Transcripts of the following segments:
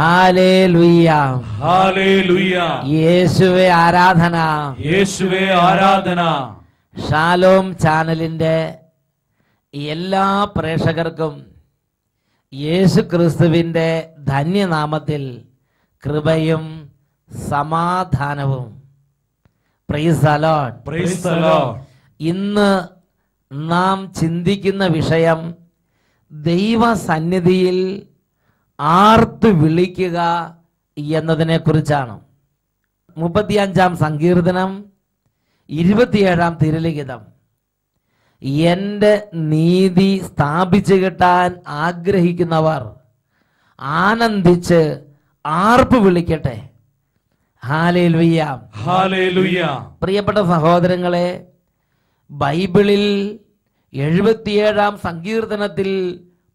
Hallelujah, hallelujah. യേശുവേ ആരാധന. യേശുവേ ആരാധന. ഷാലോം ചാനലിന്റെ എല്ലാ പ്രേക്ഷകർക്കും യേശു ക്രിസ്തുവിന്റെ ധന്യനാമത്തിൽ കൃപയും സമാധാനവും. Price the Lord. Praise the Lord. ഇന്ന് നാം ചിന്തിക്കുന്ന വിഷയം ദൈവസന്നിധിയിൽ ആർത്തു വിളിക്കുക എന്നതിനെ കുറിച്ചാണ്. 35-ാം സങ്കീർത്തനം 27-ാം തിരുലിഖിതം. എൻ്റെ നീതി സ്ഥാപിച്ചു കിട്ടാൻ ആഗ്രഹിക്കുന്നവർ ആനന്ദിച്ച് ആർപ്പ് വിളിക്കട്ടെ. Hallelujah, hallelujah. പ്രിയപ്പെട്ട സഹോദരങ്ങളെ, ബൈബിളിൽ 77-ാം സങ്കീർത്തനത്തിൽ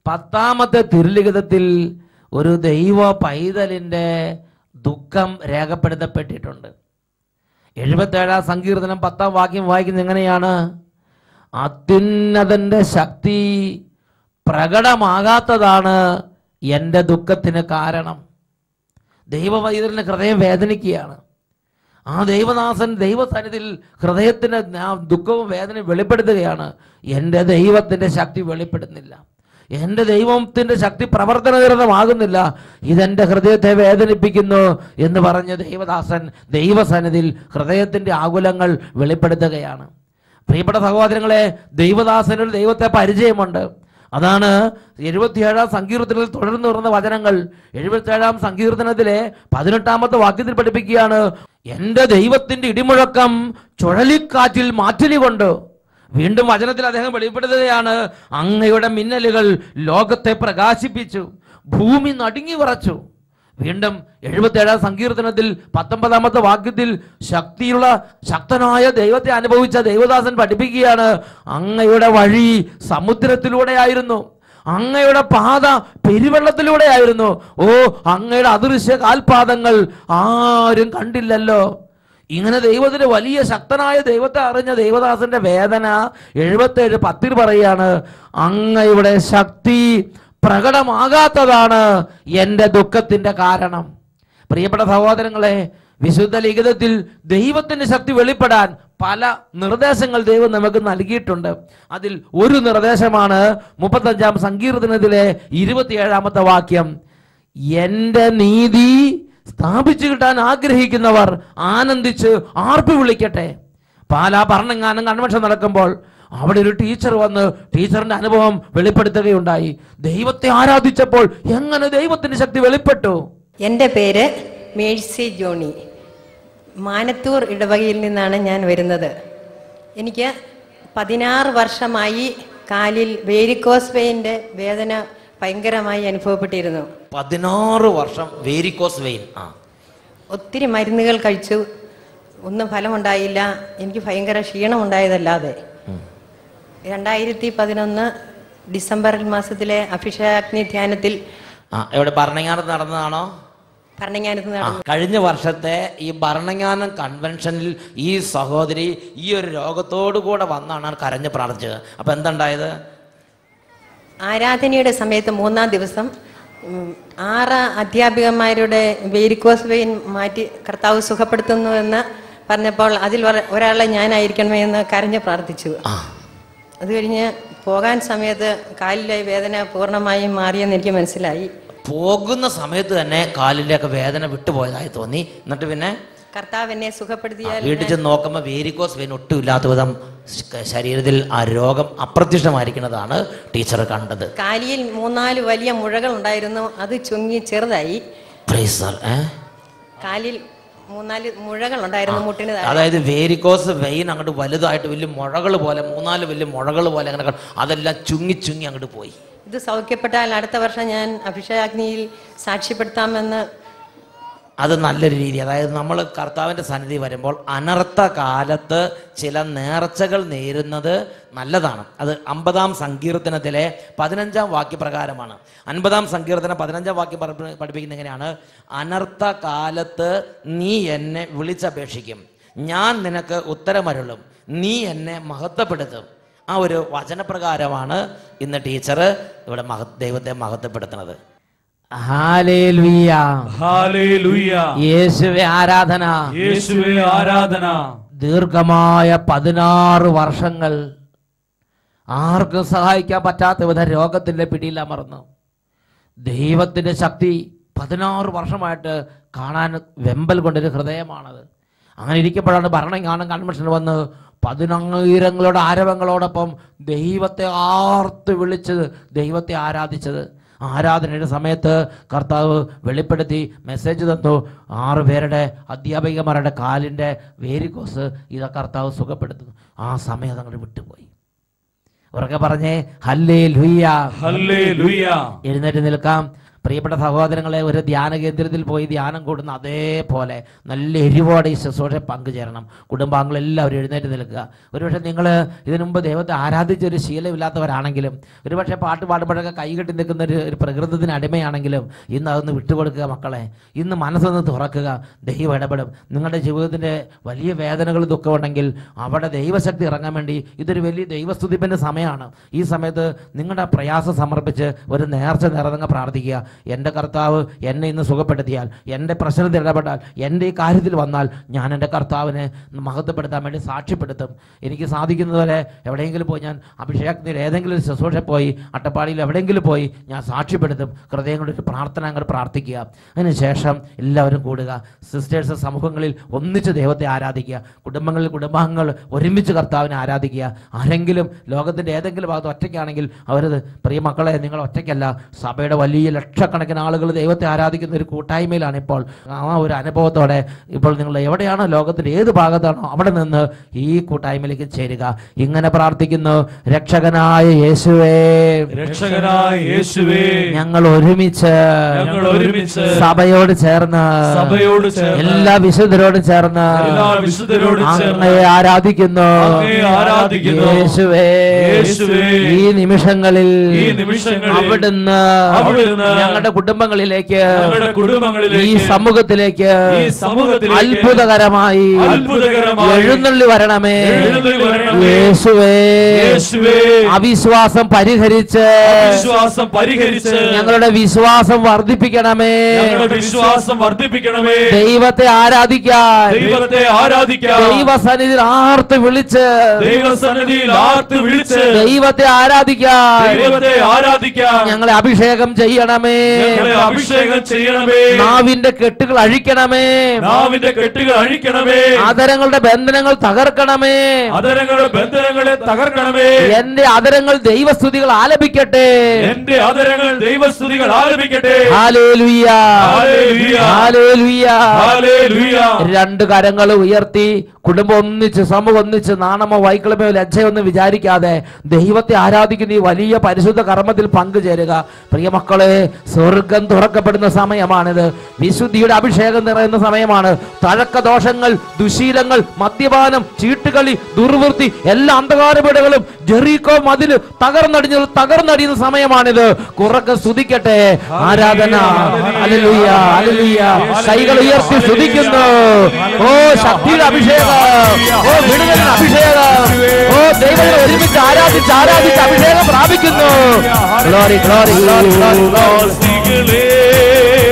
10-ാമത്തെ തിരുലിഖിതത്തിൽ ഒരു ദൈവ പൈതലിൻ്റെ ദുഃഖം രേഖപ്പെടുത്തപ്പെട്ടിട്ടുണ്ട്. 77-ാം സങ്കീർത്തനം 10-ാം വാക്യം വായിക്കുന്നത് എങ്ങനെയാണ്? അത്യുന്നതന്റെ ശക്തി പ്രകടമാകാത്തതാണ് എൻ്റെ ദുഃഖത്തിന് കാരണം. ദൈവ പൈതലിൻ്റെ ഹൃദയം വേദനിക്കുകയാണ്. ആ ദൈവദാസൻ ദൈവസന്നിധിയിൽ ഹൃദയത്തിന് ദുഃഖവും വേദനയും വെളിപ്പെടുത്തുകയാണ്. എൻ്റെ ദൈവത്തിൻ്റെ ശക്തി വെളിപ്പെടുന്നില്ല, എൻ്റെ ദൈവത്തിൻ്റെ ശക്തി പ്രവർത്തനനിരതമാകുന്നില്ല, ഇതെൻ്റെ ഹൃദയത്തെ വേദനിപ്പിക്കുന്നു എന്ന് പറഞ്ഞ് ദൈവദാസൻ ദൈവസന്നിധിയിൽ ഹൃദയത്തിൻ്റെ ആകുലങ്ങൾ വെളിപ്പെടുത്തുകയാണ്. പ്രിയപ്പെട്ട സഹോദരങ്ങളെ, ദൈവദാസനൊരു ദൈവത്തെ പരിചയമുണ്ട്. അതാണ് 77-ാം സങ്കീർത്തനത്തിൽ തുടർന്ന് വരുന്ന വചനങ്ങൾ. 77-ാം സങ്കീർത്തനത്തിലെ 18-ാമത്തെ വാക്യത്തിൽ പഠിപ്പിക്കുകയാണ്, എൻ്റെ ദൈവത്തിൻ്റെ ഇടിമുഴക്കം ചുഴലിക്കാറ്റിൽ മാറ്റലി കൊണ്ട്. വീണ്ടും വചനത്തിൽ അദ്ദേഹം വെളിപ്പെടുത്തുകയാണ്, അങ്ങയുടെ മിന്നലുകൾ ലോകത്തെ പ്രകാശിപ്പിച്ചു, ഭൂമി നടുങ്ങി വിറച്ചു. വീണ്ടും 77-ാം സങ്കീർത്തനത്തിൽ 19-ാമത്തെ വാക്യത്തിൽ ശക്തനായ ദൈവത്തെ അനുഭവിച്ച ദൈവദാസൻ പഠിപ്പിക്കുകയാണ്, അങ്ങയുടെ വഴി സമുദ്രത്തിലൂടെയായിരുന്നു, അങ്ങയുടെ പാത പെരുവെള്ളത്തിലൂടെയായിരുന്നു. ഓ, അങ്ങയുടെ അദൃശ്യ കാൽപാദങ്ങൾ ആരും കണ്ടില്ലല്ലോ. ഇങ്ങനെ ദൈവത്തിന്റെ വലിയ ശക്തനായ ദൈവത്തെ അറിഞ്ഞ ദൈവദാസന്റെ വേദന 77:10 പറയാണ്, അങ്ങയുടെ ശക്തി പ്രകടമാകാത്തതാണ് എൻ്റെ ദുഃഖത്തിന്റെ കാരണം. പ്രിയപ്പെട്ട സഹോദരങ്ങളെ, വിശുദ്ധ ലിഖിതത്തിൽ ദൈവത്തിന്റെ ശക്തി വെളിപ്പെടാൻ പല നിർദ്ദേശങ്ങൾ ദൈവം നമുക്ക് നൽകിയിട്ടുണ്ട്. അതിൽ ഒരു നിർദ്ദേശമാണ് 35-ാം സങ്കീർത്തനത്തിലെ 27-ാമത്തെ വാക്യം, എൻ്റെ നീതി സ്ഥാപിച്ചു കിട്ടാൻ ആഗ്രഹിക്കുന്നവർ ആനന്ദിച്ച് ആർപ്പ് വിളിക്കട്ടെ. പാലാ ഭരണങ്ങാനം കൺവെൻഷൻ നടക്കുമ്പോൾ അവിടെ ഒരു ടീച്ചർ വന്ന് ടീച്ചറിന്റെ അനുഭവം വെളിപ്പെടുത്തുകയുണ്ടായി. ദൈവത്തെ ആരാധിച്ചപ്പോൾ എങ്ങനെ ദൈവത്തിന്റെ ശക്തി വെളിപ്പെട്ടു. എൻ്റെ പേര് മേഴ്സി ജോണി. മാനത്തൂർ ഇടവകയിൽ നിന്നാണ് ഞാൻ വരുന്നത്. എനിക്ക് 16 വർഷമായി കാലിൽ വേരിക്കോസ് വെയിൻ്റെ വേദന ഭയങ്കരമായി അനുഭവപ്പെട്ടിരുന്നു. 16 വർഷം വേരിക്കോസ് വെയിൻ. ഒത്തിരി മരുന്നുകൾ കഴിച്ചു, ഒന്നും ഫലമുണ്ടായില്ല. എനിക്ക് ഭയങ്കര ക്ഷീണമുണ്ടായതല്ലാതെ 2011 ഡിസംബർ മാസത്തിലെ അഭിഷേകാഗ്നി ധ്യാനത്തിൽ എവിടെ ഭരണങ്ങാനത്ത് നടന്നതാണോ? ഭരണങ്ങാനത്ത് നടന്നു. കഴിഞ്ഞ വർഷത്തെ ഈ ഭരണങ്ങാനം കൺവെൻഷനിൽ ഈ സഹോദരി ഈ ഒരു രോഗത്തോടു കൂടെ വന്നാണ് കരഞ്ഞ് പ്രാർത്ഥിച്ചത്. അപ്പൊ എന്തുണ്ടായത്? ആരാധനയുടെ സമയത്ത് 3-ാം ദിവസം 6 അധ്യാപികമാരുടെ വേരിക്കോസ് വെയിൻ മാറ്റി കർത്താവ് സുഖപ്പെടുത്തുന്നു എന്ന് പറഞ്ഞപ്പോൾ അതിൽ ഒരാളെ ഞാനായിരിക്കണമെന്ന് കരഞ്ഞ് പ്രാർത്ഥിച്ചു. അത് കഴിഞ്ഞ് പോകാൻ സമയത്ത് കാലിലെ വേദന പൂർണ്ണമായും മാറിയെന്ന് എനിക്ക് മനസ്സിലായി. പോകുന്ന സമയത്ത് തന്നെ കാലിലേക്ക് വേദന വിട്ടുപോയതായി തോന്നി. എന്നിട്ട് പിന്നെ കർത്താവ് എന്നെ സുഖപ്പെടുത്തിയാൽ വീട്ടിൽ ചെന്ന് നോക്കുമ്പോൾ വേരിക്കോസ് വെയിൻ ഒട്ടും ഇല്ലാത്ത വിധം ശരീരത്തിൽ ആ രോഗം അപ്രത്യക്ഷമായിരിക്കുന്നതാണ് ടീച്ചർ കണ്ടത്. കാലിൽ 3-4 വലിയ മുഴകൾ ഉണ്ടായിരുന്നു, അത് ചുങ്ങി ചെറുതായി. കാലിൽ 3-4 മുഴകൾ ഉണ്ടായിരുന്നു മുട്ടിന്. അതായത് വേരിക്കോസ് വെയിൻ അങ്ങോട്ട് വലുതായിട്ട് വലിയ മുഴകൾ പോലെ 3-4 വലിയ മുഴകൾ പോലെ അങ്ങനെ അതെല്ലാം ചുങ്ങി ചുങ്ങി അങ്ങോട്ട് പോയി. ഇത് സൗഖ്യപ്പെട്ടാൽ അടുത്ത വർഷം ഞാൻ അഭിഷേകാഗ്നിയിൽ സാക്ഷ്യപ്പെടുത്താമെന്ന്. അത് നല്ലൊരു രീതി. അതായത് നമ്മൾ കർത്താവിൻ്റെ സന്നിധി വരുമ്പോൾ അനർത്ഥ കാലത്ത് ചില നേർച്ചകൾ നേരുന്നത് നല്ലതാണ്. അത് 50-ാം സങ്കീർത്തനത്തിലെ 15-ാം വാക്യപ്രകാരമാണ്. 50-ാം സങ്കീർത്തനം 15-ാം വാക്യം പഠിപ്പിക്കുന്നത് എങ്ങനെയാണ്? അനർത്ഥ കാലത്ത് നീ എന്നെ വിളിച്ചപേക്ഷിക്കും, ഞാൻ നിനക്ക് ഉത്തരമരുളും, നീ എന്നെ മഹത്വപ്പെടുത്തും. ആ ഒരു വചനപ്രകാരമാണ് ഇന്ന് ടീച്ചർ ഇവിടെ ദൈവത്തെ മഹത്വപ്പെടുത്തുന്നത്. Hallelujah, hallelujah. യേശുവേ ആരാധന. യേശുവേ ആരാധന. ദീർഘമായ 16 വർഷങ്ങൾ ആർക്കും സഹായിക്കാൻ പറ്റാത്ത വിധ രോഗത്തിന്റെ പിടിയിൽ അമർന്നു. ദൈവത്തിന്റെ ശക്തി 16 വർഷമായിട്ട് കാണാൻ വെമ്പൽ കൊണ്ടൊരു ഹൃദയമാണത്. അങ്ങനെ ഇരിക്കുമ്പോഴാണ് ഭരണം കാണാൻ കൺവെൻഷൻ വന്ന് 10,000 ആരവങ്ങളോടൊപ്പം ദൈവത്തെ ആർത്ത് വിളിച്ചത്, ദൈവത്തെ ആരാധിച്ചത്. ആരാധനയുടെ സമയത്ത് കർത്താവ് വെളിപ്പെടുത്തി മെസ്സേജ് തന്നു. 6 പേരുടെ അധ്യാപികമാരുടെ കാലിൻ്റെ വേരിക്കോസ് കർത്താവ് സുഖപ്പെടുത്തുന്നു. ആ സമയം അതങ്ങോട്ട് വിട്ടുപോയി. ഉറക്കെ പറഞ്ഞേ ഹല്ലേലൂയ, ഹല്ലേലൂയ. എഴുന്നേറ്റ് നിൽക്കാം. പ്രിയപ്പെട്ട സഹോദരങ്ങളെ, ഒരു ധ്യാന കേന്ദ്രത്തിൽ പോയി ധ്യാനം കൂടുന്ന അതേപോലെ നല്ല എരിവോടെ ഈ ശുശ്രൂഷ പങ്കുചേരണം. കുടുംബാംഗങ്ങളെല്ലാവരും എഴുന്നേറ്റ് നിൽക്കുക. ഒരുപക്ഷെ നിങ്ങൾ ഇതിനു മുമ്പ് ദൈവത്തെ ആരാധിച്ചൊരു ശീലമില്ലാത്തവരാണെങ്കിലും, ഒരുപക്ഷെ പാട്ട് പാടുമ്പോഴൊക്കെ കൈകെട്ടി നിൽക്കുന്ന ഒരു പ്രകൃതത്തിന് അടിമയാണെങ്കിലും, ഇന്ന് അതൊന്ന് വിട്ടുകൊടുക്കുക മക്കളെ. ഇന്ന് മനസ്സൊന്ന് തുറക്കുക. ദൈവം ഇടപെടും. നിങ്ങളുടെ ജീവിതത്തിൻ്റെ വലിയ വേദനകൾ ദുഃഖമുണ്ടെങ്കിൽ അവിടെ ദൈവശക്തി ഇറങ്ങാൻ വേണ്ടി ഇതൊരു വലിയ ദൈവസ്തുതിപ്പിൻ്റെ സമയമാണ്. ഈ സമയത്ത് നിങ്ങളുടെ പ്രയാസം സമർപ്പിച്ച് ഒരു നേർച്ച നേർന്നങ്ങ് പ്രാർത്ഥിക്കുക. എൻ്റെ കർത്താവ് എന്നെ ഇന്ന് സുഖപ്പെടുത്തിയാൽ, എൻ്റെ പ്രശ്നത്തിൽ ഇടപെട്ടാൽ, എൻ്റെ ഈ കാര്യത്തിൽ വന്നാൽ ഞാൻ എൻ്റെ കർത്താവിനെ മഹത്വപ്പെടുത്താൻ വേണ്ടി സാക്ഷ്യപ്പെടുത്തും. എനിക്ക് സാധിക്കുന്നതുവരെ എവിടെയെങ്കിലും പോയി ഞാൻ അഭിഷേകത്തിൽ ഏതെങ്കിലും ഒരു ശുശ്രൂഷ പോയി, അട്ടപ്പാടിയിൽ എവിടെയെങ്കിലും പോയി ഞാൻ സാക്ഷ്യപ്പെടുത്തും. ഹൃദയം കൊണ്ടൊരു പ്രാർത്ഥന അങ്ങോട്ട് പ്രാർത്ഥിക്കുക. അതിനുശേഷം എല്ലാവരും കൂടുക. സിസ്റ്റേഴ്സ് സമൂഹങ്ങളിൽ ഒന്നിച്ച് ദൈവത്തെ ആരാധിക്കുക. കുടുംബങ്ങളിൽ കുടുംബാംഗങ്ങൾ ഒരുമിച്ച് കർത്താവിനെ ആരാധിക്കുക. ആരെങ്കിലും ലോകത്തിൻ്റെ ഏതെങ്കിലും ഭാഗത്ത് ഒറ്റയ്ക്കാണെങ്കിൽ അവരത്, പ്രിയ മക്കളെ, നിങ്ങൾ ഒറ്റയ്ക്കല്ല. സഭയുടെ വലിയ ലക്ഷക്കണക്കിന് ആളുകൾ ദൈവത്തെ ആരാധിക്കുന്ന ഒരു കൂട്ടായ്മയിലാണ് ഇപ്പോൾ. ആ ഒരു അനുഭവത്തോടെ ഇപ്പോൾ നിങ്ങൾ എവിടെയാണോ, ലോകത്തിൻ്റെ ഏത് ഭാഗത്താണോ, അവിടെ നിന്ന് ഈ കൂട്ടായ്മയിലേക്ക് ചേരുക. ഇങ്ങനെ പ്രാർത്ഥിക്കുന്നു. രക്ഷകനായ യേശുവേ, രക്ഷകനായ യേശുവേ, ഞങ്ങൾ ഒരുമിച്ച് സഭയോട് ചേർന്ന് എല്ലാ വിശുദ്ധരോടും ചേർന്ന് അങ്ങയെ ആരാധിക്കുന്നു. യേശുവേ, ഈ നിമിഷങ്ങളിൽ അവിടുന്ന് ഞങ്ങളുടെ കുടുംബങ്ങളിലേക്ക്, ഈ സമൂഹത്തിലേക്ക് അത്ഭുതകരമായി എഴുന്നള്ളി വരണമേ. യേശുവേ, അവിശ്വാസം പരിഹരിച്ച് ഞങ്ങളുടെ വിശ്വാസം വർദ്ധിപ്പിക്കണമേ. ദൈവത്തെ ആരാധിക്കാൻ ദൈവസന്നിധിയിൽ ആർത്ത് വിളിച്ച് ദൈവത്തെ ആരാധിക്കാൻ ഞങ്ങളെ അഭിഷേകം ചെയ്യണമേ. നാവിന്റെ കെട്ടുകൾ അഴിക്കണമേ. ആദരങ്ങളുടെ ബന്ധനങ്ങൾ തകർക്കണമേ. എന്റെ ആദരങ്ങൾ ദൈവസ്തുതികൾ ആലപിക്കട്ടെ. Hallelujah, hallelujah. 2 കരങ്ങൾ ഉയർത്തി കുടുംബം ഒന്നിച്ച്, സമൂഹം ഒന്നിച്ച്, നാണമോ വൈക്കളമോ ലജ്ജയൊന്നും വിചാരിക്കാതെ ദൈവത്തെ ആരാധിക്കുന്ന ഈ വലിയ പരിശുദ്ധ കർമ്മത്തിൽ പങ്കുചേരുക. പ്രിയ മക്കളെ, സ്വർഗം തുറക്കപ്പെടുന്ന സമയമാണിത്. വിശുദ്ധിയുടെ അഭിഷേകം നിറയുന്ന സമയമാണ്. തഴക്കദോഷങ്ങൾ, ദുശീലങ്ങൾ, മദ്യപാനം, ചീട്ടുകളി, ദുർവൃത്തി, എല്ലാ അന്ധകാരപീഠകളും ജെറീക്കോ മതിൽ തകർന്നടിയുന്ന സമയമാണിത്. കുറക്കെ സ്തുതിക്കട്ടെ. ആരാധന. Hallelujah, hallelujah. കൈകൾ ഉയർത്തി സ്തുതിക്കുന്നു. ഓ ശക്തിയുടെ അഭിഷേകം, ഓ വിടുതലിന്റെ അഭിഷേകം, ഓ ദൈവത്തെ ഒരുമിച്ച് ആരാധിച്ച് അഭിഷേകം പ്രാപിക്കുന്നു. Glory, glory, glory, glory,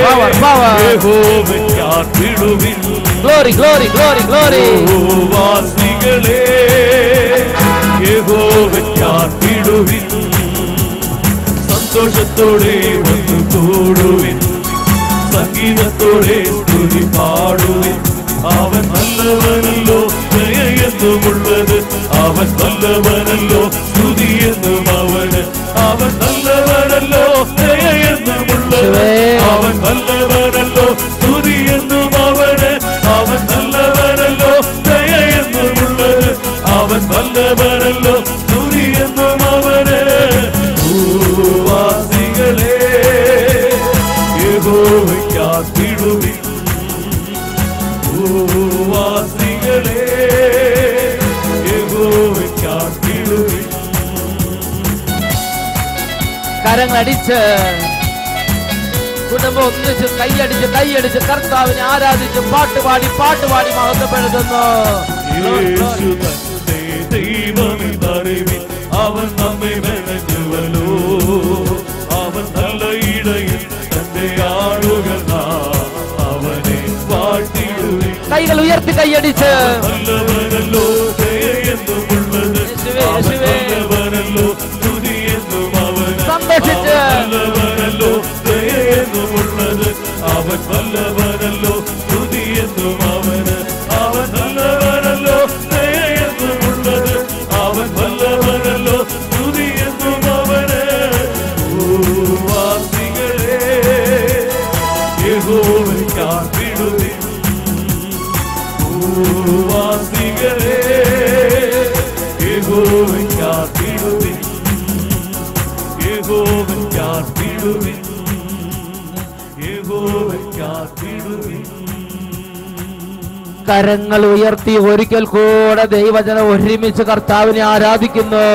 power, power. Glory, glory, glory, glory. സന്തോഷത്തോടെ വന്നു കൂടുവിൻ, സംഗീതത്തോടെ സ്തുതി പാടുവിൻ. അവൻ നല്ലവനല്ലോ, ദയയെന്നുമുള്ളത് അവൻ നല്ലവനല്ലോ, സ്തുതിയെന്നും അവന്. അവൻ നല്ലവനല്ലോ, ദയയെന്നുമുള്ളത് അവൻ നല്ലവനല്ലോ, സ്തുതിയെന്നും അവന്. അവൻ നല്ലവനല്ലോ, ദയയെന്നുമുള്ളത് അവൻ നല്ലവനല്ലോ, സ്തുതിയെന്നും അവന്. ഭൂവാസികളെ യഹോവയ്ക്കാത്തിടുവിൻ, ഭൂവാസികളെ യഹോവയ്ക്കാത്തിടുവിൻ. കരങ്ങളടിച്ച് കുടുംബം ഒന്നിച്ച് കൈയടിച്ച് കർത്താവിനെ ആരാധിച്ച് പാട്ടുപാടി മഹത്വപ്പെടുത്തുന്നു. ദൈവമെന്നറിവിൻ, അവൻ നമ്മെ മെനഞ്ഞുവല്ലോ. അവൻ നല്ല ഇടയിൽ തന്റെ ഉയർത്തി കൈയടിച്ച് നല്ലവനല്ലോ ദയയെന്നുമുള്ളത് അവൻ നല്ലവനല്ലോ സ്തുതിയെന്നും അവൻ സന്തോഷിച്ച് നല്ലവനല്ലോ ദയയെന്നുമുള്ളത് അവൻ നല്ലവനല്ലോ സ്തുതിയെന്നും അവന് അവൻ നല്ലവനല്ലോ ദയയെന്നുമുള്ളത് അവൻ നല്ലവനല്ലോ സ്തുതിയെന്നും അവന് ഭൂവാസികളെ യഹോവയെ കാത്തിടുവിൻ ഭൂവാസികളെ യഹോവയെ കാത്തിടുവിൻ യഹോവയെ കാത്തിടുവിൻ യഹോവയെ കാത്തിടുവിൻ. കരങ്ങൾ ഉയർത്തി ഒരിക്കൽ കൂടെ ദൈവജനം ഒരുമിച്ച് കർത്താവിനെ ആരാധിക്കുന്നു.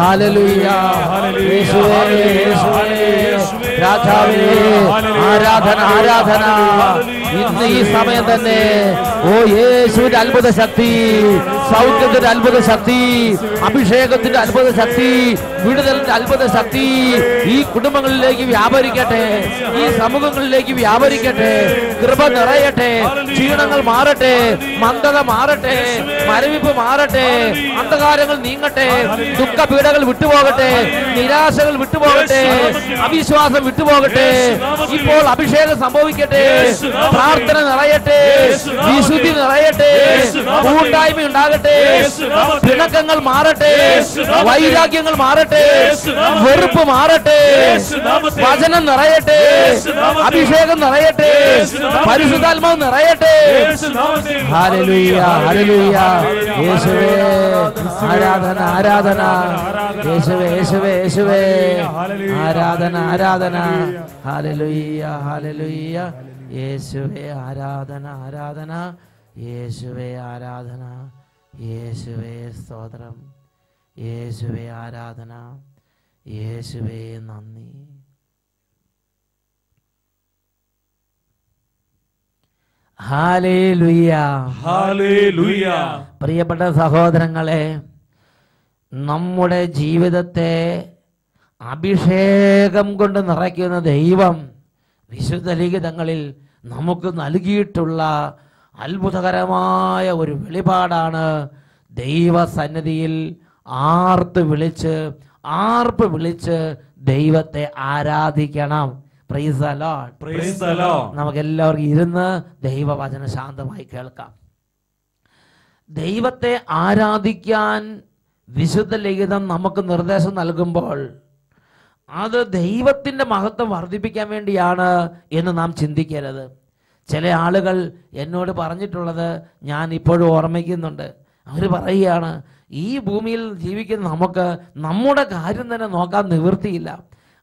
ഹല്ലേലൂയ, യേശുവേ, യേശുവേ, രാജാവേ, ആരാധന, ആരാധന. ഇന്ന് ഈ സമയം തന്നെ ഓ യേശുവിന്റെ അത്ഭുത ശക്തി, സൗഖ്യത്തിന്റെ അത്ഭുത ശക്തി, അഭിഷേകത്തിന്റെ അത്ഭുത ശക്തി, വിടുതലിന്റെ അത്ഭുത ശക്തി ഈ കുടുംബങ്ങളിലേക്ക് വ്യാപരിക്കട്ടെ, ഈ സമൂഹങ്ങളിലേക്ക് വ്യാപരിക്കട്ടെ. കൃപ നിറയട്ടെ, ക്ഷീണങ്ങൾ മാറട്ടെ, മന്ദത മാറട്ടെ, മരവിപ്പ് മാറട്ടെ, അന്ധകാരങ്ങൾ നീങ്ങട്ടെ, ദുഃഖപീഠകൾ വിട്ടുപോകട്ടെ, നിരാശകൾ വിട്ടുപോകട്ടെ, അവിശ്വാസം വിട്ടുപോകട്ടെ. ഇപ്പോൾ അഭിഷേകം സംഭവിക്കട്ടെ, പ്രാർത്ഥന നിറയട്ടെ, വിശുദ്ധി നിറയട്ടെ, കൂട്ടായ്മ ഉണ്ടാകട്ടെ, പിണക്കങ്ങൾ മാറട്ടെ, വൈരാഗ്യങ്ങൾ മാറട്ടെ, വെറുപ്പ് മാറട്ടെ, വചനം നിറയട്ടെ, അഭിഷേകം നിറയട്ടെ, പരിശുദ്ധാത്മാവ് നിറയട്ടെ. ഹല്ലേലൂയ, ഹല്ലേലൂയ, യേശുവേ, ആരാധന, ആരാധന, യേശുവേ, യേശുവേ, യേശുവേ, ആരാധന, ആരാധന, ഹല്ലേലൂയ, ഹല്ലേലൂയ, യേശുവേ, ആരാധന, ആരാധന, യേശുവേ, ആരാധന, യേശുവേ, സ്തോത്രം, യേശുവേ, ആരാധന, യേശുവേ, നന്ദി. Hallelujah, hallelujah. പ്രിയപ്പെട്ട സഹോദരങ്ങളെ, നമ്മുടെ ജീവിതത്തെ അഭിഷേകം കൊണ്ട് നിറയ്ക്കുന്ന ദൈവം വിശുദ്ധ ലിഖിതങ്ങളിൽ നമുക്ക് നൽകിയിട്ടുള്ള അത്ഭുതകരമായ ഒരു വെളിപാടാണ്. ദൈവസന്നിധിയിൽ ആർപ്പ് വിളിച്ച് ദൈവത്തെ ആരാധിക്കണം. Praise the Lord, praise the Lord. നമുക്ക് എല്ലാവർക്കും ഇരുന്ന് ദൈവവചനം ശാന്തമായി കേൾക്കാം. ദൈവത്തെ ആരാധിക്കാൻ വിശുദ്ധ ലിഖിതം നമുക്ക് നിർദ്ദേശം നൽകുമ്പോൾ അത് ദൈവത്തിൻ്റെ മഹത്വം വർദ്ധിപ്പിക്കാൻ വേണ്ടിയാണ് എന്ന് നാം ചിന്തിക്കരുത്. ചില ആളുകൾ എന്നോട് പറഞ്ഞിട്ടുള്ളത് ഞാൻ ഇപ്പോഴും ഓർമ്മിക്കുന്നുണ്ട്. അവർ പറയുകയാണ്, ഈ ഭൂമിയിൽ ജീവിക്കുന്ന നമുക്ക് നമ്മുടെ കാര്യം തന്നെ നോക്കാൻ നിവൃത്തിയില്ല,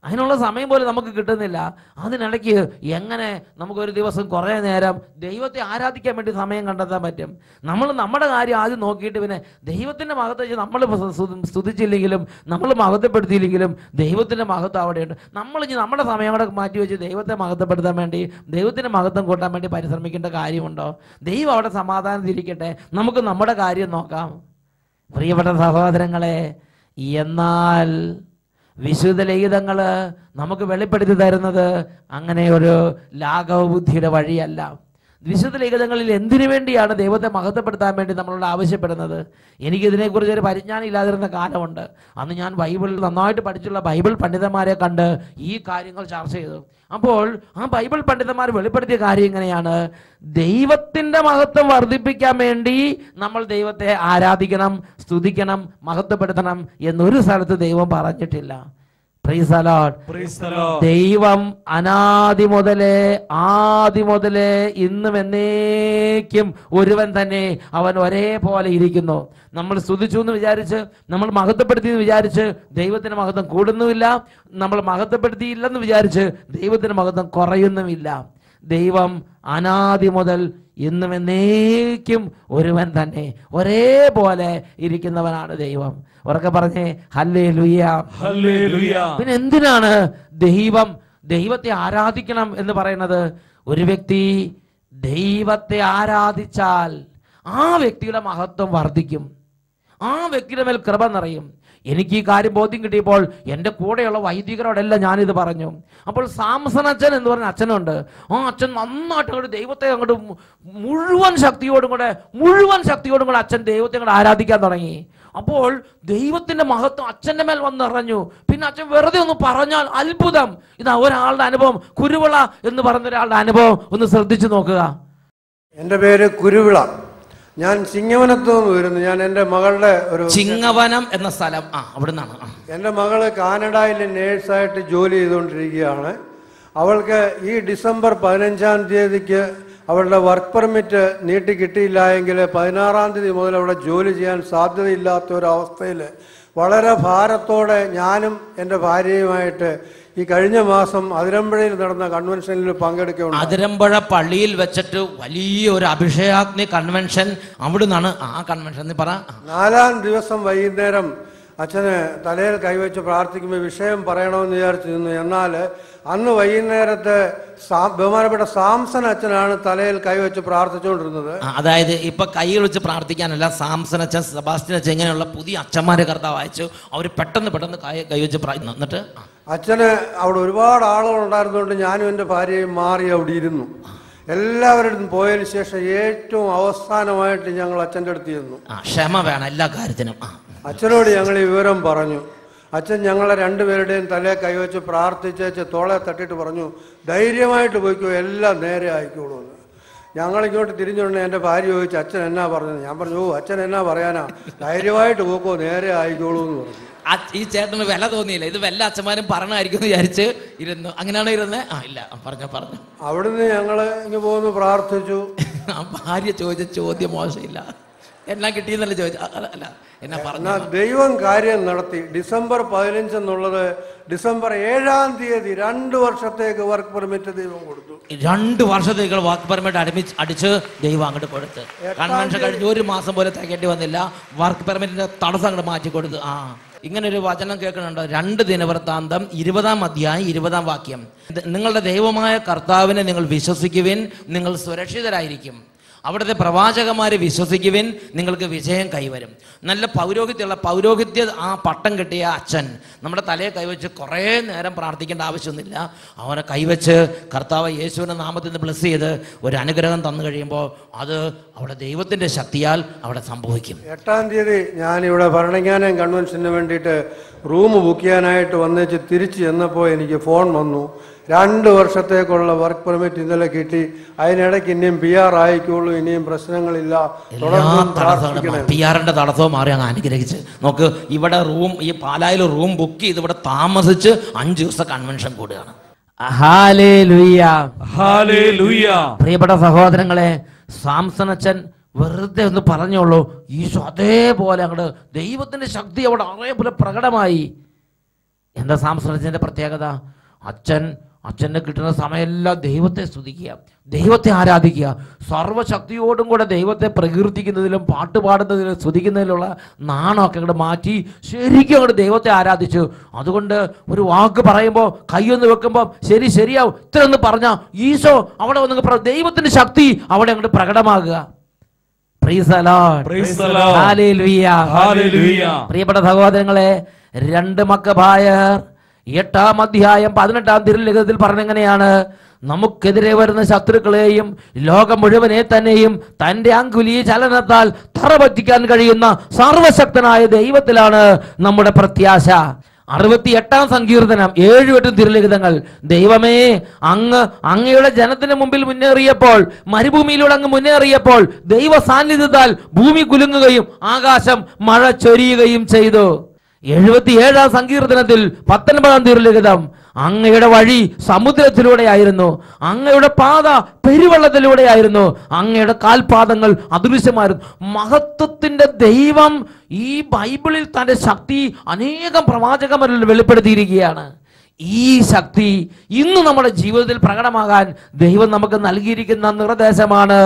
അതിനുള്ള സമയം പോലും നമുക്ക് കിട്ടുന്നില്ല. അതിനിടയ്ക്ക് എങ്ങനെ നമുക്കൊരു ദിവസം കുറേ നേരം ദൈവത്തെ ആരാധിക്കാൻ വേണ്ടി സമയം കണ്ടെത്താൻ പറ്റും? നമ്മൾ നമ്മുടെ കാര്യം ആദ്യം നോക്കിയിട്ട് പിന്നെ ദൈവത്തിൻ്റെ മഹത്വം നമ്മൾ സ്തുതിച്ചില്ലെങ്കിലും നമ്മൾ മഹത്വപ്പെടുത്തിയില്ലെങ്കിലും ദൈവത്തിൻ്റെ മഹത്വം അവിടെയുണ്ട്. നമ്മളിനി നമ്മുടെ സമയം കൂടെ മാറ്റി വെച്ച് ദൈവത്തെ മഹത്വപ്പെടുത്താൻ വേണ്ടി ദൈവത്തിൻ്റെ മഹത്വം കൂട്ടാൻ വേണ്ടി പരിശ്രമിക്കേണ്ട കാര്യമുണ്ടോ? ദൈവം അവിടെ സമാധാനത്തിരിക്കട്ടെ, നമുക്ക് നമ്മുടെ കാര്യം നോക്കാം. പ്രിയപ്പെട്ട സഹോദരങ്ങളെ, എന്നാൽ വിശുദ്ധ ലിഖിതങ്ങൾ നമുക്ക് വെളിപ്പെടുത്തി തരുന്നത് അങ്ങനെ ഒരു ലാഘവ ബുദ്ധിയുടെ വഴിയല്ല. വിശുദ്ധ ലിഖിതങ്ങളിൽ എന്തിനു വേണ്ടിയാണ് ദൈവത്തെ മഹത്വപ്പെടുത്താൻ വേണ്ടി നമ്മളോട് ആവശ്യപ്പെടുന്നത്? എനിക്കിതിനെക്കുറിച്ച് ഒരു പരിജ്ഞാനം ഇല്ലാതിരുന്ന കാലമുണ്ട്. അന്ന് ഞാൻ ബൈബിൾ നന്നായിട്ട് പഠിച്ചുള്ള ബൈബിൾ പണ്ഡിതന്മാരെ കണ്ട് ഈ കാര്യങ്ങൾ ചർച്ച ചെയ്തു. അപ്പോൾ ആ ബൈബിൾ പണ്ഡിതന്മാർ വെളിപ്പെടുത്തിയ കാര്യം ഇങ്ങനെയാണ്: ദൈവത്തിൻ്റെ മഹത്വം വർദ്ധിപ്പിക്കാൻ വേണ്ടി നമ്മൾ ദൈവത്തെ ആരാധിക്കണം, സ്തുതിക്കണം, മഹത്വപ്പെടുത്തണം എന്നൊരു സ്ഥലത്ത് ദൈവം പറഞ്ഞിട്ടില്ല. Price the Lord. ദൈവം അനാദി മുതലേ ഇന്നും എന്നേക്കും ഒരുവൻ തന്നെ, അവൻ ഒരേപോലെ ഇരിക്കുന്നു. നമ്മൾ സ്തുതിച്ചു എന്ന് വിചാരിച്ച്, നമ്മൾ മഹത്വപ്പെടുത്തി എന്ന് വിചാരിച്ച് ദൈവത്തിന് മഹത്വം കൂടുന്നുമില്ല, നമ്മൾ മഹത്വപ്പെടുത്തിയില്ലെന്ന് വിചാരിച്ച് ദൈവത്തിന് മഹത്വം കുറയുന്നുമില്ല. ദൈവം അനാദി മുതൽ ഇന്നും എന്നേക്കും ഒരുവൻ തന്നെ, ഒരേപോലെ ഇരിക്കുന്നവനാണ് ദൈവം. ഉറക്കെ പറഞ്ഞേ ഹല്ലേലൂയ, ഹല്ലേലൂയ. പിന്നെ എന്തിനാണ് ദൈവത്തെ ആരാധിക്കണം എന്ന് പറയുന്നത്? ഒരു വ്യക്തി ദൈവത്തെ ആരാധിച്ചാൽ ആ വ്യക്തിയുടെ മഹത്വം വർദ്ധിക്കും. ആ വ്യക്തിയുടെ മേൽ കൃപ നിറയും. എനിക്ക് ഈ കാര്യം ബോധ്യം കിട്ടിയപ്പോൾ എൻ്റെ കൂടെയുള്ള വൈദികരോടെല്ലാം ഞാനിത് പറഞ്ഞു. അപ്പോൾ സാംസൺ അച്ഛൻ എന്ന് പറഞ്ഞ അച്ഛനുണ്ട്. ആ അച്ഛൻ നന്നായിട്ട് അങ്ങോട്ട് ദൈവത്തെ അങ്ങോട്ട് മുഴുവൻ ശക്തിയോടും കൂടെ അച്ഛൻ ദൈവത്തെ അങ്ങോട്ട് ആരാധിക്കാൻ തുടങ്ങി. അപ്പോൾ ദൈവത്തിന്റെ മഹത്വം അച്ഛൻ്റെ മേൽ വന്ന് നിറഞ്ഞു. പിന്നെ അച്ഛൻ വെറുതെ ഒന്ന് പറഞ്ഞാൽ അത്ഭുതം. ഇതാ ഒരാളുടെ അനുഭവം, കുരുവിള എന്ന് പറയുന്ന ഒരാളുടെ അനുഭവം ഒന്ന് ശ്രദ്ധിച്ചു നോക്കുക. എൻ്റെ പേര് കുരുവിള. ഞാൻ ചിങ്ങവനത്ത് നിന്ന് വരുന്നു. ഞാൻ എൻ്റെ മകളുടെ ചിങ്ങവനം എന്ന സ്ഥലം അവിടെ നിന്നാണ്. എൻ്റെ മകള് കാനഡയിൽ നേഴ്സായിട്ട് ജോലി ചെയ്തുകൊണ്ടിരിക്കുകയാണ്. അവൾക്ക് ഈ ഡിസംബർ 15-ാം തീയതിക്ക് അവളുടെ വർക്ക് പെർമിറ്റ് നീട്ടി കിട്ടിയില്ല എങ്കിൽ 16-ാം തീയതി മുതൽ അവിടെ ജോലി ചെയ്യാൻ സാധ്യതയില്ലാത്ത ഒരവസ്ഥയിൽ വളരെ ഭാരത്തോടെ ഞാനും എൻ്റെ ഭാര്യയുമായിട്ട് ഈ കഴിഞ്ഞ മാസം അതിരമ്പുഴയിൽ നടന്ന കൺവെൻഷനിൽ പങ്കെടുക്കുകയാണ്. അതിരമ്പുഴ പള്ളിയിൽ വെച്ചിട്ട് വലിയൊരു അഭിഷേകാഗ്നി കൺവെൻഷൻ അവിടെ നിന്നാണ്. ആ കൺവെൻഷൻ പറ. 4-ാം ദിവസം വൈകുന്നേരം അച്ഛന് തലയിൽ കൈവച്ച് പ്രാർത്ഥിക്കുമ്പോൾ വിഷയം പറയണമെന്ന് വിചാരിച്ചിരുന്നു. എന്നാൽ അന്ന് വൈകുന്നേരത്തെ ബഹുമാനപ്പെട്ട സാംസൺ അച്ഛനാണ് തലയിൽ കൈവച്ച് പ്രാർത്ഥിച്ചുകൊണ്ടിരുന്നത്. അതായത് ഇപ്പൊ കൈകൾ വെച്ച് പ്രാർത്ഥിക്കാനല്ല, സാംസൺ അച്ഛൻ, സെബാസ്റ്റ്യൻ അച്ഛൻ, ഇങ്ങനെയുള്ള പുതിയ അച്ഛന്മാരെ കർത്താവ് അയച്ചു. അവർ പെട്ടെന്ന് കൈവച്ച് എന്നിട്ട് അച്ഛന് അവിടെ ഒരുപാട് ആളുകൾ ഉണ്ടായിരുന്നുകൊണ്ട് ഞാനും എൻ്റെ ഭാര്യയും മാറി അവിടെ ഇരുന്നു. എല്ലാവരും പോയതിനു ശേഷം ഏറ്റവും അവസാനമായിട്ട് ഞങ്ങൾ അച്ഛൻ്റെ അടുത്ത് ചെന്നു. ക്ഷമ വേണം എല്ലാ കാര്യത്തിനും. അച്ഛനോട് ഞങ്ങൾ ഈ വിവരം പറഞ്ഞു. അച്ഛൻ ഞങ്ങളെ രണ്ടുപേരുടെയും തലയെ കൈവച്ച് പ്രാർത്ഥിച്ചേച്ച് തോളെ തട്ടിയിട്ട് പറഞ്ഞു, ധൈര്യമായിട്ട് പോയിക്കോ, എല്ലാം നേരെ ആയിക്കോളൂ എന്ന്. ഞങ്ങളിങ്ങോട്ട് തിരിഞ്ഞുകൊണ്ട് എൻ്റെ ഭാര്യ ചോദിച്ചു, അച്ഛൻ എന്നാ പറഞ്ഞത്? ഞാൻ പറഞ്ഞു, അച്ഛൻ എന്നാ പറയാനാ, ധൈര്യമായിട്ട് പോക്കോ, നേരെ ആയിക്കോളൂ എന്ന് പറഞ്ഞു. ഈ ചേട്ടന് വില തോന്നിയില്ല, ഇത് വല്ല അച്ഛന്മാരും പറഞ്ഞായിരിക്കും എന്ന് വിചാരിച്ച് ഇരുന്നു. അങ്ങനെയാണോ ഇരുന്നത്? ഇല്ല, പറഞ്ഞു. അവിടുന്ന് ഞങ്ങള് ഇങ്ങ് പോന്ന് പ്രാർത്ഥിച്ചു. ഭാര്യ ചോദിച്ച ചോദ്യം മോശമില്ല, എന്നാ കിട്ടിയെന്നല്ല ചോദിച്ചു. അല്ല, എന്നാ പറഞ്ഞു? ദൈവം കാര്യം നടത്തി. ഡിസംബർ 15 എന്നുള്ളത് ഡിസംബർ 7-ാം തീയതി 2 വർഷത്തേക്ക് വർക്ക് പെർമിറ്റ് ദൈവം കൊടുത്തു. 2 വർഷത്തേക്ക് വർക്ക് പെർമിറ്റ് അടിച്ച് ദൈവം അങ്ങോട്ട് കൊടുത്ത്. കൺവെൻഷൻ കഴിഞ്ഞ് 1 മാസം പോലെ തികേണ്ടി വന്നില്ല. വർക്ക് പെർമിറ്റിന്റെ തടസ്സം അങ്ങോട്ട് മാറ്റി കൊടുത്ത്. ഇങ്ങനൊരു വചനം കേൾക്കുന്നുണ്ട്. 2 ദിനവൃത്താന്തം 20-ാം അധ്യായം 20-ാം വാക്യം. നിങ്ങളുടെ ദൈവമായ കർത്താവിനെ നിങ്ങൾ വിശ്വസിക്കുവിൻ, നിങ്ങൾ സുരക്ഷിതരായിരിക്കും. അവിടുത്തെ പ്രവാചകന്മാരെ വിശ്വസിക്കുവിൻ, നിങ്ങൾക്ക് വിജയം കൈവരും. നല്ല പൗരോഹിത്യ ആ പട്ടം കിട്ടിയ അച്ഛൻ നമ്മുടെ തലയെ കൈവച്ച് കുറേ നേരം പ്രാർത്ഥിക്കേണ്ട ആവശ്യമൊന്നുമില്ല. അവനെ കൈവച്ച് കർത്താവ് യേശുവിൻ്റെ നാമത്തിൽ നിന്ന് ബ്ലെസ് ചെയ്ത് ഒരു അനുഗ്രഹം തന്നു കഴിയുമ്പോൾ അത് അവിടെ ദൈവത്തിൻ്റെ ശക്തിയാൽ അവിടെ സംഭവിക്കും. 8-ാം തീയതി ഞാനിവിടെ ഭരണങ്ങാനം കൺവെൻഷന് വേണ്ടിയിട്ട് റൂം ബുക്ക് ചെയ്യാനായിട്ട് വന്നേച്ച് തിരിച്ച് ചെന്നപ്പോൾ എനിക്ക് ഫോൺ വന്നു. 2 വർഷത്തേക്കുള്ള വർക്ക് പെർമിറ്റ് ഇന്നലെ കിട്ടി. അതിനിടയ്ക്ക് ഇനിയും PR ആയിക്കോളൂ, ഇനിയും പ്രശ്നങ്ങളില്ല. PR-ന്റെ തടസ്സവും മാറി അങ്ങ് അനുഗ്രഹിച്ച് നോക്ക്. ഇവിടെ ഈ പാലായിൽ റൂം ബുക്ക് ചെയ്ത് ഇവിടെ താമസിച്ച് 5 ദിവസം കൺവെൻഷൻ കൂടുകയാണ്. പ്രിയപ്പെട്ട സഹോദരങ്ങളെ, സാംസൺ അച്ഛൻ വെറുതെ ഒന്ന് പറഞ്ഞോളൂ, ഈശോ അതേപോലെ അങ്ങോട്ട് ദൈവത്തിന്റെ ശക്തി അവിടെ അതേപോലെ പ്രകടമായി. എന്താ സാംസൺ അച്ഛൻ്റെ പ്രത്യേകത? അച്ഛന് കിട്ടുന്ന സമയമെല്ലാം ദൈവത്തെ സ്തുതിക്കുക, ദൈവത്തെ ആരാധിക്കുക, സർവശക്തിയോടും കൂടെ ദൈവത്തെ പ്രകീർത്തിക്കുന്നതിലും പാട്ടുപാടുന്നതിലും സ്തുതിക്കുന്നതിലുള്ള നാണമൊക്കെ അങ്ങോട്ട് മാറ്റി ശരിക്കും അങ്ങോട്ട് ദൈവത്തെ ആരാധിച്ചു. അതുകൊണ്ട് ഒരു വാക്ക് പറയുമ്പോൾ കൈയൊന്ന് വെക്കുമ്പോൾ ശരിയാവും ഇത്ര ഒന്ന് പറഞ്ഞാൽ ഈശോ അവിടെ വന്ന് ദൈവത്തിന്റെ ശക്തി അവിടെ അങ്ങോട്ട് പ്രകടമാകുക. പ്രിയപ്പെട്ട സഹോദരങ്ങളെ, 2 മക്കബായർ 8-ാം അധ്യായം 18-ാം തിരുലിഖിതത്തിൽ പറഞ്ഞെങ്ങനെയാണ്? നമുക്കെതിരെ വരുന്ന ശത്രുക്കളെയും ലോകം മുഴുവനെ തന്നെയും തൻ്റെ അങ്കുലീ ചലനത്താൽ തറപറ്റിക്കാൻ കഴിയുന്ന സർവശക്തനായ ദൈവത്തിലാണ് നമ്മുടെ പ്രത്യാശ. 68-ാം സങ്കീർത്തനം 7-8 തിരുലിഖിതങ്ങൾ. ദൈവമേ, അങ്ങയുടെ ജനത്തിന് മുമ്പിൽ മുന്നേറിയപ്പോൾ, മരുഭൂമിയിലൂടെ അങ്ങ് മുന്നേറിയപ്പോൾ ദൈവ സാന്നിധ്യത്താൽ ഭൂമി കുലുങ്ങുകയും ആകാശം മഴ ചൊരിയുകയും ചെയ്തു. 77-ാം സങ്കീർത്തനത്തിൽ 19-ാം തിരുലിഖിതം, അങ്ങയുടെ വഴി സമുദ്രത്തിലൂടെയായിരുന്നു, അങ്ങയുടെ പാത പെരുവെള്ളത്തിലൂടെയായിരുന്നു, അങ്ങയുടെ കാൽപാദങ്ങൾ അദൃശ്യമായിരുന്നു. മഹത്വത്തിന്റെ ദൈവം ഈ ബൈബിളിൽ തന്റെ ശക്തി അനേകം പ്രവാചകന്മാരിൽ വെളിപ്പെടുത്തിയിരിക്കുകയാണ്. ഈ ശക്തി ഇന്ന് നമ്മുടെ ജീവിതത്തിൽ പ്രകടമാകാൻ ദൈവം നമുക്ക് നൽകിയിരിക്കുന്ന നിർദ്ദേശമാണ്.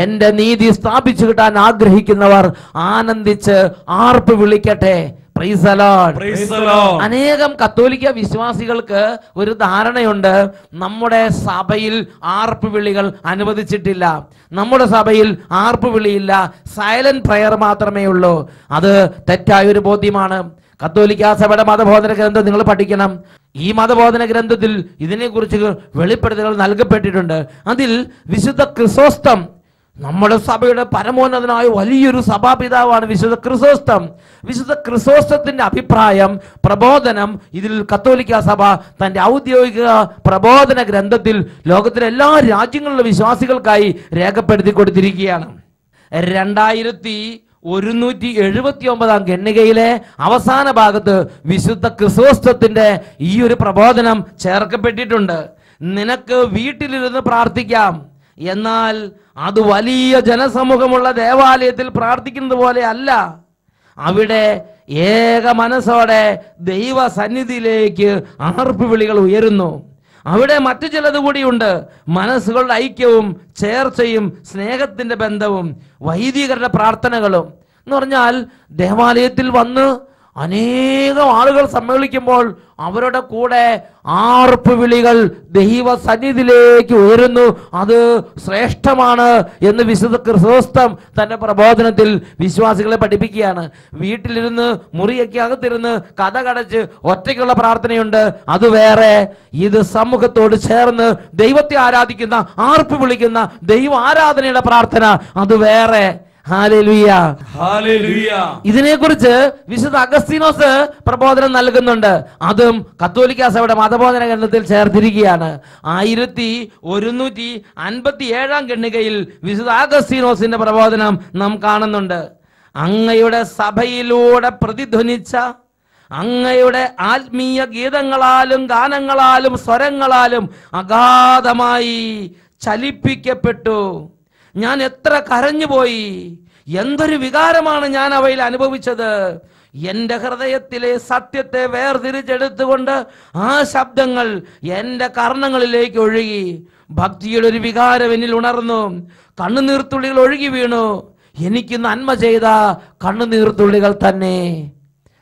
എൻ്റെ നീതി സ്ഥാപിച്ചു കിട്ടാൻ ആഗ്രഹിക്കുന്നവർ ആനന്ദിച്ച് ആർപ്പ് വിളിക്കട്ടെ. Price the Lord. Praise the Lord. അനേകം കത്തോലിക്ക വിശ്വാസികൾക്ക് ഒരു ധാരണയുണ്ട്, നമ്മുടെ സഭയിൽ ആർപ്പ് വിളികൾ അനുവദിച്ചിട്ടില്ല, നമ്മുടെ സഭയിൽ ആർപ്പ് വിളിയില്ല, സൈലന്റ് പ്രയർ മാത്രമേ ഉള്ളൂ. അത് തെറ്റായ ഒരു ബോധ്യമാണ്. കത്തോലിക്ക സഭയുടെ മതബോധന ഗ്രന്ഥം നിങ്ങൾ പഠിക്കണം. ഈ മതബോധന ഗ്രന്ഥത്തിൽ ഇതിനെക്കുറിച്ച് വെളിപ്പെടുത്തലുകൾ നൽകപ്പെട്ടിട്ടുണ്ട്. അതിൽ വിശുദ്ധ ക്രിസോസ്റ്റം, നമ്മുടെ സഭയുടെ പരമോന്നതനായ വലിയൊരു സഭാപിതാവാണ് വിശുദ്ധ ക്രിസോസ്റ്റം. വിശുദ്ധ ക്രിസോസ്റ്റത്തിന്റെ അഭിപ്രായം, പ്രബോധനം ഇതിൽ കത്തോലിക്ക സഭ തന്റെ ഔദ്യോഗിക പ്രബോധന ഗ്രന്ഥത്തിൽ ലോകത്തിലെ എല്ലാ രാജ്യങ്ങളിലെ വിശ്വാസികൾക്കായി രേഖപ്പെടുത്തി കൊടുത്തിരിക്കുകയാണ്. 2179 ഖണ്ഡികയിലെ അവസാന ഭാഗത്ത് വിശുദ്ധ ക്രിസോസ്റ്റത്തിന്റെ ഈ ഒരു പ്രബോധനം ചേർക്കപ്പെട്ടിട്ടുണ്ട്. നിനക്ക് വീട്ടിലിരുന്ന് പ്രാർത്ഥിക്കാം, എന്നാൽ അത് വലിയ ജനസമൂഹമുള്ള ദേവാലയത്തിൽ പ്രാർത്ഥിക്കുന്നത് പോലെ അല്ല. അവിടെ ഏക മനസ്സോടെ ദൈവ സന്നിധിയിലേക്ക് ആർപ്പ് വിളികൾ ഉയരുന്നു. അവിടെ മറ്റു ചിലത് കൂടിയുണ്ട്, മനസ്സുകളുടെ ഐക്യവും ചേർച്ചയും സ്നേഹത്തിന്റെ ബന്ധവും വൈദികരുടെ പ്രാർത്ഥനകളും. എന്ന് പറഞ്ഞാൽ ദേവാലയത്തിൽ വന്ന് അനേകം ആളുകൾ സമ്മേളിക്കുമ്പോൾ അവരുടെ കൂടെ ആർപ്പ് വിളികൾ ദൈവ സന്നിധിയിലേക്ക് ഉയരുന്നു. അത് ശ്രേഷ്ഠമാണ് എന്ന് വിശുദ്ധ ക്രിസോസ്റ്റം തന്റെ പ്രബോധനത്തിൽ വിശ്വാസികളെ പഠിപ്പിക്കുകയാണ്. വീട്ടിലിരുന്ന് മുറിയൊക്കെ അകത്തിരുന്ന് കഥ കടച്ച് ഒറ്റയ്ക്കുള്ള പ്രാർത്ഥനയുണ്ട്, അത് വേറെ. ഇത് സമൂഹത്തോട് ചേർന്ന് ദൈവത്തെ ആരാധിക്കുന്ന, ആർപ്പ് വിളിക്കുന്ന ദൈവ ആരാധനയുടെ പ്രാർത്ഥന, അത് വേറെ. Hallelujah, hallelujah. ഇതിനെക്കുറിച്ച് വിശുദ്ധ അഗസ്തീനോസ് പ്രബോധനം നൽകുന്നുണ്ട്. അതും കത്തോലിക്ക സഭയുടെ മതബോധന ഗ്രന്ഥത്തിൽ ചേർത്തിരിക്കുകയാണ്. 1157 ഖണ്ഡികയിൽ വിശുദ്ധ അഗസ്തീനോസിന്റെ പ്രബോധനം നാം കാണുന്നുണ്ട്. അങ്ങയുടെ സഭയിലൂടെ പ്രതിധ്വനിച്ച അങ്ങയുടെ ആത്മീയ ഗീതങ്ങളാലും ഗാനങ്ങളാലും സ്വരങ്ങളാലും അഗാധമായി ചലിപ്പിക്കപ്പെട്ടു. ഞാൻ എത്ര കരഞ്ഞുപോയി, എന്തൊരു വികാരമാണ് ഞാൻ അവയിൽ അനുഭവിച്ചത്. എൻ്റെ ഹൃദയത്തിലെ സത്യത്തെ വേർതിരിച്ചെടുത്തുകൊണ്ട് ആ ശബ്ദങ്ങൾ എൻ്റെ കർണങ്ങളിലേക്ക് ഒഴുകി. ഭക്തിയുടെ ഒരു വികാരം എന്നിൽ ഉണർന്നു. കണ്ണുനീർത്തുള്ളികൾ ഒഴുകി വീണു. എനിക്ക് നന്മ ചെയ്ത കണ്ണുനീർത്തുള്ളികൾ തന്നെ.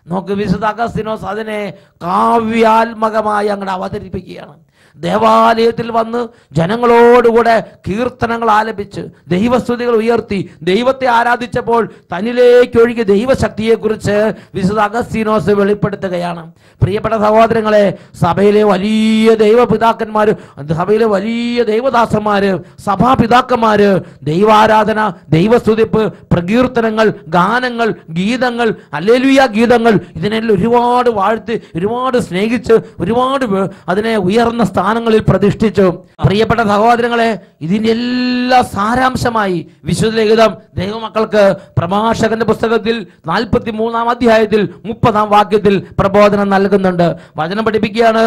നോക്ക്, വിശുദ്ധ അഗസ്തീനോസ് അതിനെ കാവ്യാത്മകമായി അങ്ങോട്ട് അവതരിപ്പിക്കുകയാണ്. ദേവാലയത്തിൽ വന്ന് ജനങ്ങളോടുകൂടെ കീർത്തനങ്ങൾ ആലപിച്ച് ദൈവസ്തുതികൾ ഉയർത്തി ദൈവത്തെ ആരാധിച്ചപ്പോൾ തന്നിലേക്ക് ഒഴുകിയ ദൈവശക്തിയെക്കുറിച്ച് വിശുദ്ധ അഗസ്തീനോസ് വെളിപ്പെടുത്തുകയാണ്. പ്രിയപ്പെട്ട സഹോദരങ്ങളെ, സഭയിലെ വലിയ ദൈവപിതാക്കന്മാര്, സഭയിലെ വലിയ ദൈവദാസന്മാര്, സഭാപിതാക്കന്മാര് ദൈവാരാധന, ദൈവസ്തുതിപ്പ്, പ്രകീർത്തനങ്ങൾ, ഗാനങ്ങൾ, ഗീതങ്ങൾ, ഹല്ലേലൂയ ഗീതങ്ങൾ, ഇതിനെല്ലാം ഒരുപാട് വാഴ്ത്തി, ഒരുപാട് സ്നേഹിച്ച്, ഒരുപാട് അതിനെ ഉയർന്ന സ്ഥാനങ്ങളിൽ പ്രതിഷ്ഠിച്ചു. പ്രിയപ്പെട്ട സഹോദരങ്ങളെ, ഇതിന്റെ എല്ലാ സാരാംശമായി വിശുദ്ധ ലിഖിതം ദൈവമക്കൾക്ക് പ്രഭാഷകന്റെ പുസ്തകത്തിൽ 43-ാം അധ്യായത്തിൽ 30-ാം വാക്യത്തിൽ പ്രബോധനം നൽകുന്നുണ്ട്. വചനം പഠിപ്പിക്കുകയാണ്,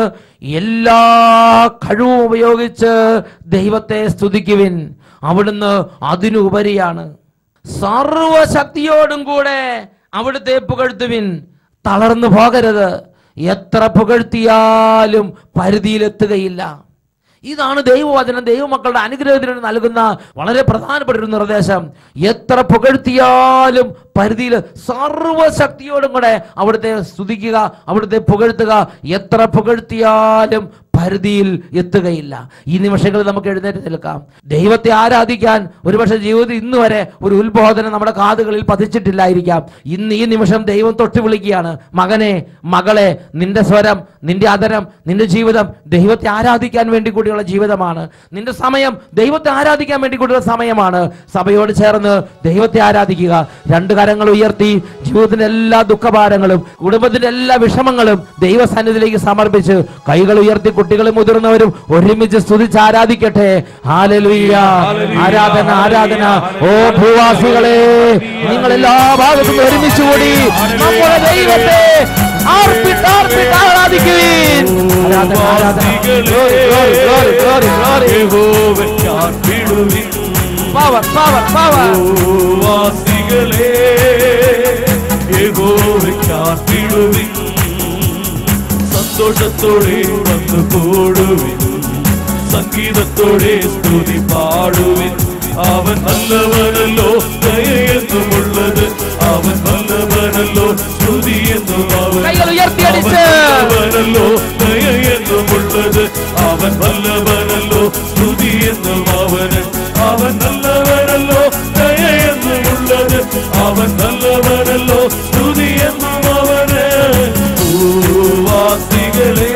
എല്ലാ കഴിവും ഉപയോഗിച്ച് ദൈവത്തെ സ്തുതിക്കുവിൻ, അവിടുന്ന് അതിനുപരിയാണ്. സർവശക്തിയോടും കൂടെ അവിടുത്തെ പുകഴ്ത്തുവിൻ, തളർന്നു പോകരുത്. എത്ര പുകഴ്ത്തിയാലും പരിധിയിലെത്തുകയില്ല. ഇതാണ് ദൈവവചനം ദൈവമക്കളുടെ അനുഗ്രഹത്തിന് നൽകുന്ന വളരെ പ്രധാനപ്പെട്ട ഒരു നിർദ്ദേശം. എത്ര പുകഴ്ത്തിയാലും പരിധിയിൽ, സർവശക്തിയോടും കൂടെ അവിടുത്തെ സ്തുതിക്കുക, അവിടുത്തെ പുകഴ്ത്തുക. എത്ര പുകഴ്ത്തിയാലും പരിധിയിൽ എത്തുകയില്ല. ഈ നിമിഷങ്ങളിൽ നമുക്ക് എഴുന്നേറ്റ് നിൽക്കാം. ദൈവത്തെ ആരാധിക്കാൻ ഒരുപക്ഷെ ജീവിതത്തിൽ ഇന്ന് വരെ ഒരു ഉത്ബോധനം നമ്മുടെ കാതുകളിൽ പതിച്ചിട്ടില്ലായിരിക്കാം. ഇന്ന് ഈ നിമിഷം ദൈവം തൊട്ട് വിളിക്കുകയാണ്, മകനെ, മകളെ, നിന്റെ സ്വരം, നിന്റെ അതരം, നിന്റെ ജീവിതം ദൈവത്തെ ആരാധിക്കാൻ വേണ്ടി കൂടിയുള്ള ജീവിതമാണ്. നിന്റെ സമയം ദൈവത്തെ ആരാധിക്കാൻ വേണ്ടി കൂടിയുള്ള സമയമാണ്. സഭയോട് ചേർന്ന് ദൈവത്തെ ആരാധിക്കുക. രണ്ട് കരങ്ങൾ ഉയർത്തി ജീവിതത്തിന്റെ എല്ലാ ദുഃഖഭാരങ്ങളും കുടുംബത്തിന്റെ എല്ലാ വിഷമങ്ങളും ദൈവസന്നിധിയിലേക്ക് സമർപ്പിച്ച് കൈകൾ ഉയർത്തി കുട്ടികളും മുതിർന്നവരും ഒരുമിച്ച് സ്തുതിച്ച് ആരാധിക്കട്ടെ. ഹല്ലേലൂയ, ആരാധന, ആരാധന. ഓ ഭൂവാസികളെ, നിങ്ങൾ എല്ലാ ഭാഗത്തും ഒരുമിച്ച് കൂടി നമ്മുടെ ദൈവത്തെ ആരാധിക്കുവിൻ. ആരാധന, ആരാധന. Power, power, power. ഭൂവാസികളെ, യഹോവയ്ക്കാർപ്പിടുവിൻ, സന്തോഷത്തോടെ വന്നു കൂടുവിൻ, സംഗീതത്തോടെ സ്തുതി പാടുവിൻ. അവൻ നല്ലവനല്ലോ ദയയെന്നുമുള്ളത് അവൻ നല്ലവനല്ലോ സ്തുതിയെന്നും അവൻ നല്ലവനല്ലോ ദയയെന്നുമുള്ളത് അവൻ നല്ലവനല്ലോ സ്തുതിയെന്നും അവന് അവൻ നല്ലവനല്ലോ ദയയെന്നുമുള്ളത് അവൻ നല്ലവനല്ലോ സ്തുതിയെന്നും അവന് ഭൂവാസികളെ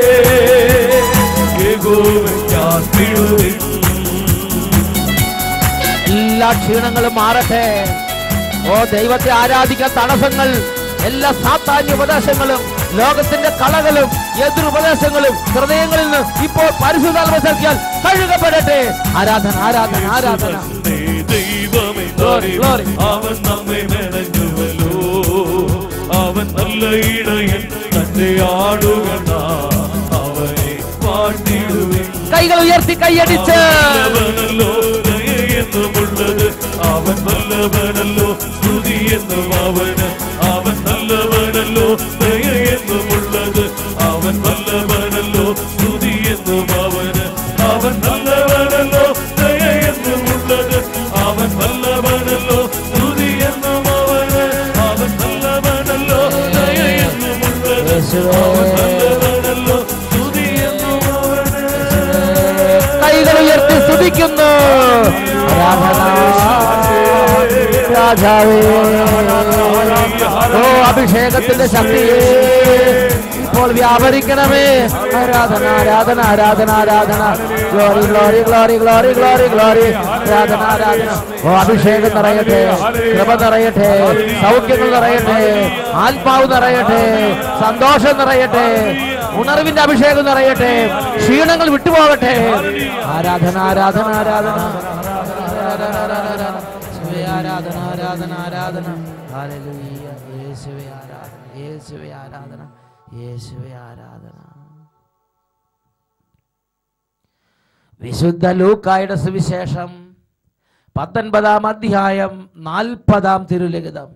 യഹോവയ്ക്കാർപ്പിടുവിൻ എല്ലാ ക്ഷീണങ്ങളും മാറട്ടെ. ഓ ദൈവത്തെ ആരാധിക്കാൻ തടസ്സങ്ങൾ, എല്ലാ സാത്താന്യ ഉപദേശങ്ങളും ലോകത്തിന്റെ കളകളും എതിരുപദേശങ്ങളും ഹൃദയങ്ങളിൽ നിന്ന് ഇപ്പോൾ പരിശുദ്ധാത്മ സർക്കിയാൽ കഴുകപ്പെടട്ടെ. ആരാധന ആരാധന ആരാധന. ദൈവമേ അവൻ നമ്മെ മെനഞ്ഞുവല്ലോ അവൻ നല്ല ഇടയൻ തന്റെ ആടുകൾ അവനെ പാട്ടിടുവിൻ. കൈകൾ ഉയർത്തി കൈയടിച്ച് എന്നുമുള്ളത് അവൻ നല്ലവനല്ലോ സ്തുതിയെന്നും അവന് അവൻ നല്ലവനല്ലോ ദയയെന്നുമുള്ളത് അവൻ നല്ലവനല്ലോ സ്തുതിയെന്നും അവന് അവൻ നല്ലവനല്ലോ ദയയെന്നുമുള്ളത് അവൻ നല്ലവനല്ലോ സ്തുതിയെന്നും അവന് അവൻ നല്ലവനല്ലോ ദയയെന്നുമുള്ളത് അവൻ നല്ലവനല്ലോ സ്തുതിയെന്നും അവന്. കൈകൾ ഉയർത്തി സ്തുതിക്കുന്നു. രാജാവേ, ഓ അഭിഷേകത്തിന്റെ ശക്തിയെ ഇപ്പോൾ വ്യാപരിക്കണമേ. ആരാധന ആരാധന ആരാധന ആരാധന. Glory glory glory glory glory glory. ആരാധന ആരാധന. ഓ അഭിഷേകം നിറയട്ടെ, കൃപ നിറയട്ടെ, സൗഖ്യങ്ങൾ നിറയട്ടെ, ആത്മാവ് നിറയട്ടെ, സന്തോഷം നിറയട്ടെ, ഉണർവിന്റെ അഭിഷേകം നിറയട്ടെ, ക്ഷീണങ്ങൾ വിട്ടുപോകട്ടെ. ആരാധന ആരാധന ആരാധന ആരാധന ആരാധന ആരാധന. ഹല്ലേലൂയ. യേശുവേ ആരാധന, യേശുവേ ആരാധന, യേശുവേ ആരാധന. വിശുദ്ധ ലൂക്കായുടെ സുവിശേഷം 19-ാം അധ്യായം 40-ാം തിരുലിഖിതം.